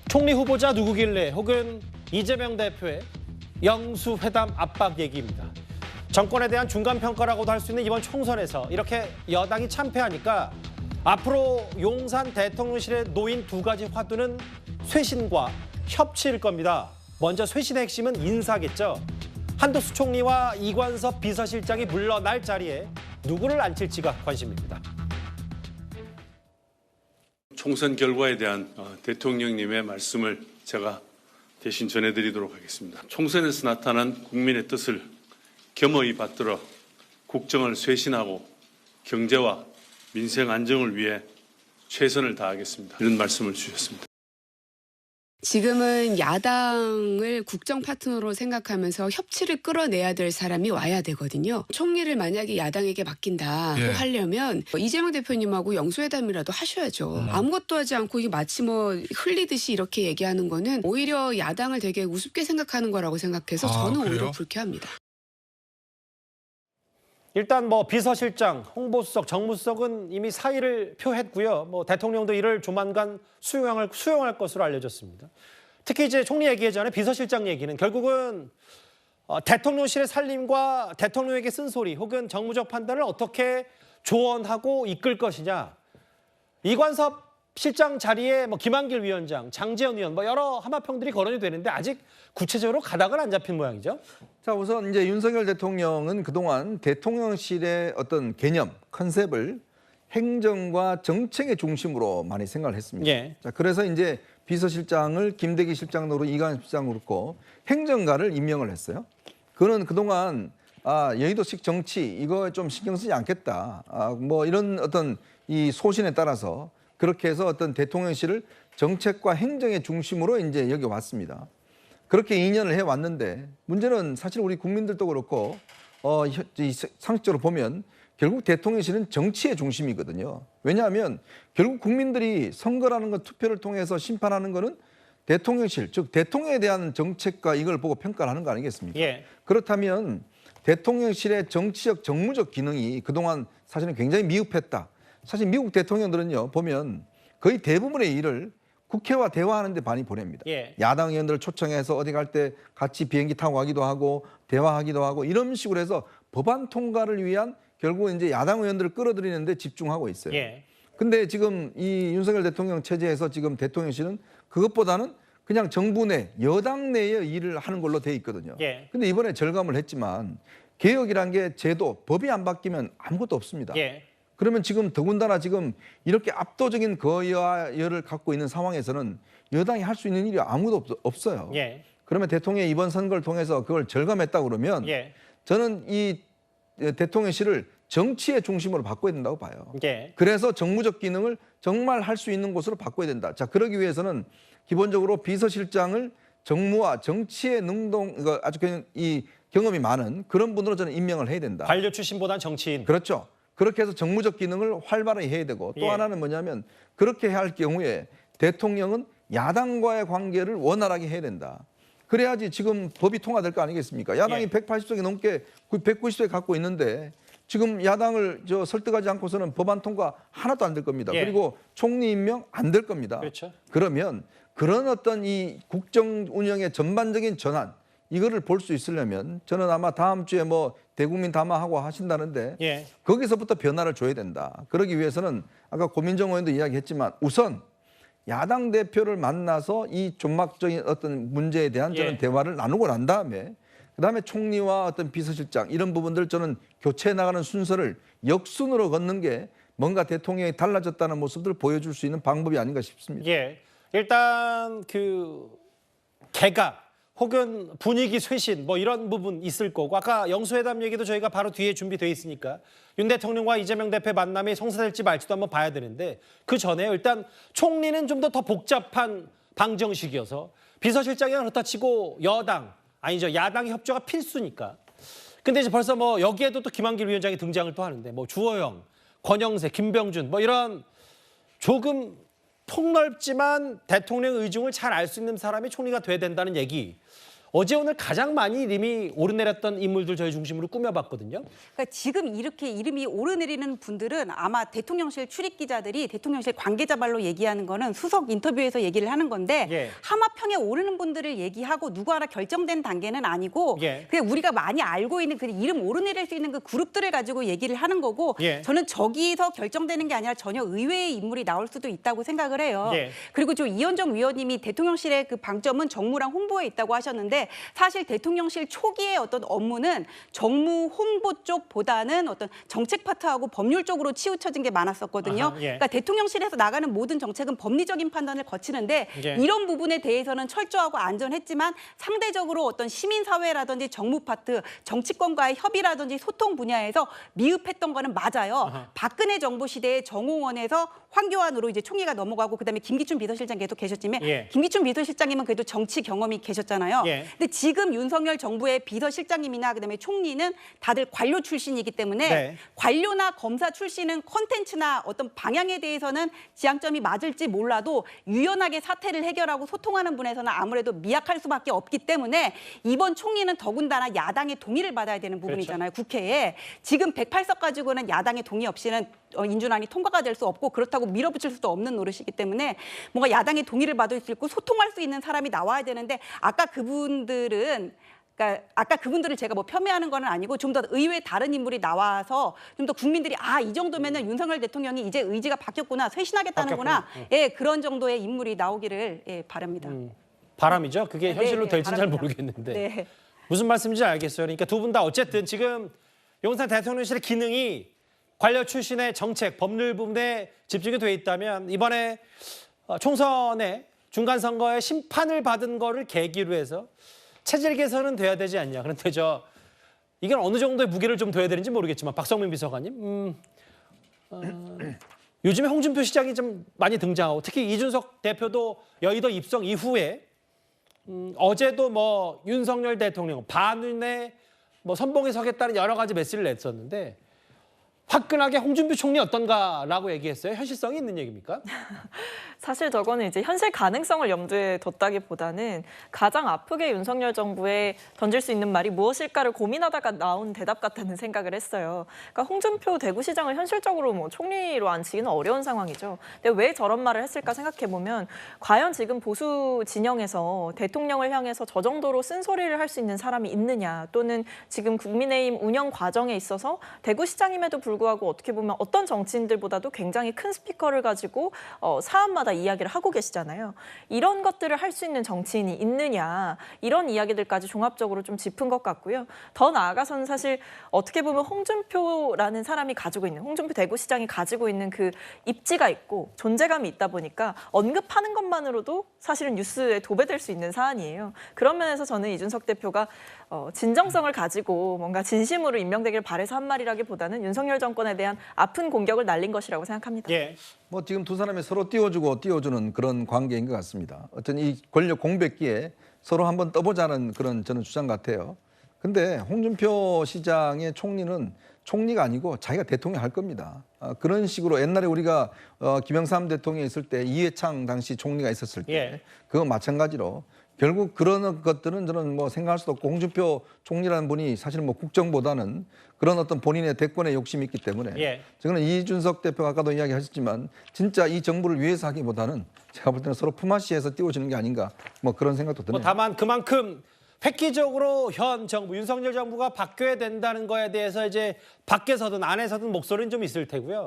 총리 후보자 누구길래 혹은 이재명 대표의 영수회담 압박 얘기입니다. 정권에 대한 중간평가라고도 할 수 있는 이번 총선에서 이렇게 여당이 참패하니까 앞으로 용산 대통령실에 놓인 두 가지 화두는 쇄신과 협치일 겁니다. 먼저 쇄신의 핵심은 인사겠죠. 한덕수 총리와 이관섭 비서실장이 물러날 자리에 누구를 앉힐지가 관심입니다. 총선 결과에 대한 대통령님의 말씀을 제가 대신 전해드리도록 하겠습니다. 총선에서 나타난 국민의 뜻을 겸허히 받들어 국정을 쇄신하고 경제와 민생 안정을 위해 최선을 다하겠습니다. 이런 말씀을 주셨습니다. 지금은 야당을 국정 파트너로 생각하면서 협치를 끌어내야 될 사람이 와야 되거든요. 총리를 만약에 야당에게 맡긴다고 하려면 이재명 대표님하고 영수회담이라도 하셔야죠. 아무것도 하지 않고 이게 마치 흘리듯이 이렇게 얘기하는 거는 오히려 야당을 되게 우습게 생각하는 거라고 생각해서 저는 그래요? 오히려 불쾌합니다. 일단 비서실장, 홍보수석, 정무수석은 이미 사의를 표했고요. 대통령도 이를 조만간 수용할 것으로 알려졌습니다. 특히 이제 총리 얘기 전에 비서실장 얘기는 결국은 대통령실의 살림과 대통령에게 쓴소리 혹은 정무적 판단을 어떻게 조언하고 이끌 것이냐. 이관섭 실장 자리에 김한길 위원장, 장제원 의원 여러 하마평들이 거론이 되는데 아직 구체적으로 가닥은 안 잡힌 모양이죠. 자, 우선 이제 윤석열 대통령은 그동안 대통령실의 어떤 개념, 컨셉을 행정과 정책의 중심으로 많이 생각을 했습니다. 예. 자, 그래서 이제 비서실장을 김대기 실장으로 이관섭 실장으로 놓고 행정가를 임명을 했어요. 그는 그동안 여의도식 정치 이거 좀 신경 쓰지 않겠다. 이런 어떤 이 소신에 따라서 그렇게 해서 어떤 대통령실을 정책과 행정의 중심으로 이제 여기 왔습니다. 그렇게 2년을 해왔는데 문제는 사실 우리 국민들도 그렇고 상식적으로 보면 결국 대통령실은 정치의 중심이거든요. 왜냐하면 결국 국민들이 선거라는 것 투표를 통해서 심판하는 거는 대통령실, 즉 대통령에 대한 정책과 이걸 보고 평가를 하는 거 아니겠습니까? 예. 그렇다면 대통령실의 정치적 정무적 기능이 그동안 사실은 굉장히 미흡했다. 사실 미국 대통령들은요 보면 거의 대부분의 일을 국회와 대화하는 데 많이 보냅니다. 예. 야당 의원들을 초청해서 어디 갈 때 같이 비행기 타고 가기도 하고 대화하기도 하고 이런 식으로 해서 법안 통과를 위한 결국은 이제 야당 의원들을 끌어들이는 데 집중하고 있어요. 예. 근데 지금 이 윤석열 대통령 체제에서 지금 대통령실은 그것보다는 그냥 정부 내 여당 내의 일을 하는 걸로 돼 있거든요. 예. 근데 이번에 절감을 했지만 개혁이란 게 제도, 법이 안 바뀌면 아무것도 없습니다. 예. 그러면 지금 더군다나 지금 이렇게 압도적인 거여를 갖고 있는 상황에서는 여당이 할 수 있는 일이 아무도 없어요. 예. 그러면 대통령이 이번 선거를 통해서 그걸 절감했다 그러면 예. 저는 이 대통령실을 정치의 중심으로 바꿔야 된다고 봐요. 예. 그래서 정무적 기능을 정말 할 수 있는 곳으로 바꿔야 된다. 자, 그러기 위해서는 기본적으로 비서실장을 정무와 정치의 아주 그냥 이 경험이 많은 그런 분으로 저는 임명을 해야 된다. 관료 출신보단 정치인. 그렇죠. 그렇게 해서 정무적 기능을 활발하게 해야 되고 또 예. 하나는 뭐냐면 그렇게 할 경우에 대통령은 야당과의 관계를 원활하게 해야 된다. 그래야지 지금 법이 통과될 거 아니겠습니까? 야당이 예. 180석이 넘게 190석 갖고 있는데 지금 야당을 설득하지 않고서는 법안 통과 하나도 안 될 겁니다. 예. 그리고 총리 임명 안 될 겁니다. 그렇죠. 그러면 그런 어떤 이 국정 운영의 전반적인 전환 이거를 볼 수 있으려면 저는 아마 다음 주에 대국민 담화하고 하신다는데 예. 거기서부터 변화를 줘야 된다. 그러기 위해서는 아까 고민정 의원도 이야기했지만 우선 야당 대표를 만나서 이 존막적인 어떤 문제에 대한 저는 예. 대화를 나누고 난 다음에 그다음에 총리와 어떤 비서실장 이런 부분들 저는 교체해 나가는 순서를 역순으로 걷는 게 뭔가 대통령이 달라졌다는 모습을 보여줄 수 있는 방법이 아닌가 싶습니다. 예. 일단 개각 혹은 분위기 쇄신 이런 부분 있을 거고 아까 영수회담 얘기도 저희가 바로 뒤에 준비돼 있으니까 윤 대통령과 이재명 대표의 만남이 성사될지 말지도 한번 봐야 되는데 그 전에 일단 총리는 좀 더 복잡한 방정식이어서 비서실장이랑 그렇다 치고 야당의 협조가 필수니까. 근데 이제 벌써 여기에도 또 김한길 위원장이 등장을 또 하는데 주호영, 권영세, 김병준 이런 조금 폭넓지만 대통령 의중을 잘 알 수 있는 사람이 총리가 돼야 된다는 얘기. 어제 오늘 가장 많이 이름이 오르내렸던 인물들 저희 중심으로 꾸며봤거든요. 그러니까 지금 이렇게 이름이 오르내리는 분들은 아마 대통령실 출입 기자들이 대통령실 관계자 말로 얘기하는 거는 수석 인터뷰에서 얘기를 하는 건데 예. 하마평에 오르는 분들을 얘기하고 누구 하나 결정된 단계는 아니고 예. 그냥 우리가 많이 알고 있는 그 이름 오르내릴 수 있는 그 그룹들을 가지고 얘기를 하는 거고 예. 저는 저기서 결정되는 게 아니라 전혀 의외의 인물이 나올 수도 있다고 생각을 해요. 예. 그리고 좀 이현정 위원님이 대통령실의 그 방점은 정무랑 홍보에 있다고 하셨는데 사실 대통령실 초기의 어떤 업무는 정무 홍보 쪽보다는 어떤 정책 파트하고 법률 쪽으로 치우쳐진 게 많았었거든요. 아하, 예. 그러니까 대통령실에서 나가는 모든 정책은 법리적인 판단을 거치는데 예. 이런 부분에 대해서는 철저하고 안전했지만 상대적으로 어떤 시민사회라든지 정무 파트, 정치권과의 협의라든지 소통 분야에서 미흡했던 거는 맞아요. 아하. 박근혜 정부 시대에 정홍원에서 황교안으로 이제 총리가 넘어가고 그다음에 김기춘 비서실장 계속 계셨지만 예. 김기춘 비서실장님은 그래도 정치 경험이 계셨잖아요. 예. 근데 지금 윤석열 정부의 비서실장님이나 그다음에 총리는 다들 관료 출신이기 때문에 네. 관료나 검사 출신은 콘텐츠나 어떤 방향에 대해서는 지향점이 맞을지 몰라도 유연하게 사태를 해결하고 소통하는 분에서는 아무래도 미약할 수밖에 없기 때문에 이번 총리는 더군다나 야당의 동의를 받아야 되는 부분이잖아요. 국회에. 지금 108석 가지고는 야당의 동의 없이는 인준안이 통과가 될 수 없고 그렇다고 밀어붙일 수도 없는 노릇이기 때문에 뭔가 야당의 동의를 받을 수 있고 소통할 수 있는 사람이 나와야 되는데 아까 그분들은 그러니까 아까 그분들을 제가 뭐 폄훼하는 건 아니고 좀 더 의외의 다른 인물이 나와서 좀 더 국민들이 이 정도면은 윤석열 대통령이 이제 의지가 바뀌었구나, 쇄신하겠다는구나, 바뀌었구나. 예 그런 정도의 인물이 나오기를 바랍니다. 바람이죠. 그게 현실로 네, 될지는 잘 바랍니다. 모르겠는데. 네. 무슨 말씀인지 알겠어요. 그러니까 두 분 다 어쨌든 지금 용산 대통령실의 기능이 관료 출신의 정책, 법률 부분에 집중이 돼 있다면 이번에 총선에 중간선거에 심판을 받은 거를 계기로 해서 체질 개선은 돼야 되지 않냐. 그런데 이건 어느 정도의 무게를 좀 둬야 되는지 모르겠지만 박성민 비서관님, 요즘에 홍준표 시장이 좀 많이 등장하고 특히 이준석 대표도 여의도 입성 이후에 어제도 뭐 윤석열 대통령 반윤에 뭐 선봉에 서겠다는 여러 가지 메시지를 냈었는데 화끈하게 홍준표 총리 어떤가라고 얘기했어요. 현실성이 있는 얘기입니까? 사실 저거는 이제 현실 가능성을 염두에 뒀다기보다는 가장 아프게 윤석열 정부에 던질 수 있는 말이 무엇일까를 고민하다가 나온 대답 같다는 생각을 했어요. 그러니까 홍준표 대구시장을 현실적으로 뭐 총리로 앉히기는 어려운 상황이죠. 근데 왜 저런 말을 했을까 생각해 보면 과연 지금 보수 진영에서 대통령을 향해서 저 정도로 쓴소리를 할 수 있는 사람이 있느냐, 또는 지금 국민의힘 운영 과정에 있어서 대구시장임에도 불구하고 어떻게 보면 어떤 정치인들보다도 굉장히 큰 스피커를 가지고 사안마다 이야기를 하고 계시잖아요. 이런 것들을 할 수 있는 정치인이 있느냐, 이런 이야기들까지 종합적으로 좀 짚은 것 같고요. 더 나아가서는 사실 어떻게 보면 홍준표라는 사람이 가지고 있는, 홍준표 대구시장이 가지고 있는 그 입지가 있고 존재감이 있다 보니까 언급하는 것만으로도 사실은 뉴스에 도배될 수 있는 사안이에요. 그런 면에서 저는 이준석 대표가 진정성을 가지고 뭔가 진심으로 임명되길 바래서 한 말이라기보다는 윤석열 정권에 대한 아픈 공격을 날린 것이라고 생각합니다. 예. 뭐 지금 두 사람이 서로 띄워주고 띄워주는 그런 관계인 것 같습니다. 어떤 이 권력 공백기에 서로 한번 떠보자는 그런 저는 주장 같아요. 근데 홍준표 시장의 총리는 총리가 아니고 자기가 대통령 할 겁니다. 그런 식으로 옛날에 우리가 김영삼 대통령이 있을 때 이회창 당시 총리가 있었을 때 예. 그거 마찬가지로 결국 그런 것들은 저는 뭐 생각할 수도 없고 홍준표 총리라는 분이 사실 뭐 국정보다는 그런 어떤 본인의 대권의 욕심이 있기 때문에 예. 저는 이준석 대표가 아까도 이야기하셨지만 진짜 이 정부를 위해서 하기보다는 제가 볼 때는 서로 품앗이해서 띄워주는 게 아닌가 뭐 그런 생각도 드네요. 뭐 다만 그만큼 획기적으로 현 정부, 윤석열 정부가 바뀌어야 된다는 거에 대해서 이제 밖에서든 안에서든 목소리는 좀 있을 테고요.